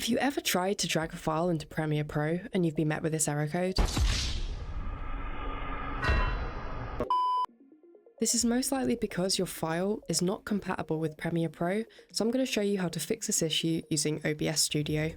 Have you ever tried to drag a file into Premiere Pro and you've been met with this error code? This is most likely because your file is not compatible with Premiere Pro, so I'm going to show you how to fix this issue using OBS Studio.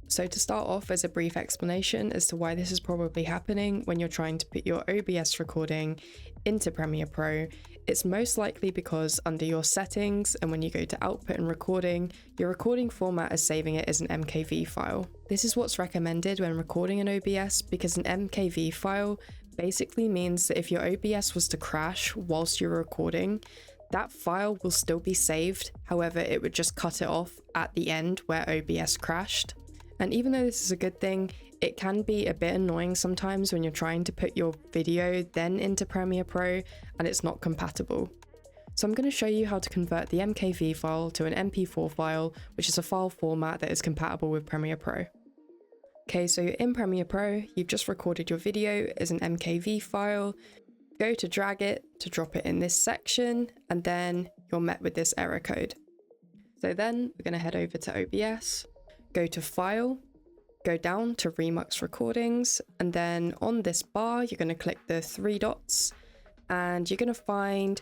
So to start off, as a brief explanation as to why this is probably happening when you're trying to put your OBS recording into Premiere Pro, it's most likely because under your settings and when you go to output and recording, your recording format is saving it as an MKV file. This is what's recommended when recording an OBS because an MKV file basically means that if your OBS was to crash whilst you're recording, that file will still be saved, however it would just cut it off at the end where OBS crashed. And even though this is a good thing, it can be a bit annoying sometimes when you're trying to put your video then into Premiere Pro and it's not compatible. So I'm going to show you how to convert the MKV file to an MP4 file, which is a file format that is compatible with Premiere Pro. Okay, so you're in Premiere Pro, you've just recorded your video as an MKV file, go to drag it to drop it in this section, and then you're met with this error code. So then we're going to head over to OBS, go to File, go down to Remux Recordings, and then on this bar, you're going to click the three dots, and you're going to find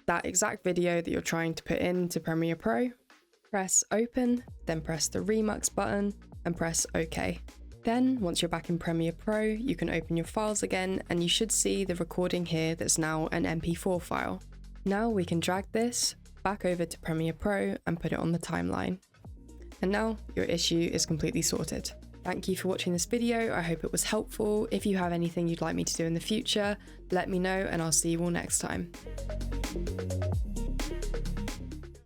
that exact video that you're trying to put into Premiere Pro. Press Open, then press the Remux button, and press OK. Then, once you're back in Premiere Pro, you can open your files again, and you should see the recording here that's now an MP4 file. Now we can drag this back over to Premiere Pro and put it on the timeline. And now your issue is completely sorted. Thank you for watching this video. I hope it was helpful. If you have anything you'd like me to do in the future, let me know and I'll see you all next time.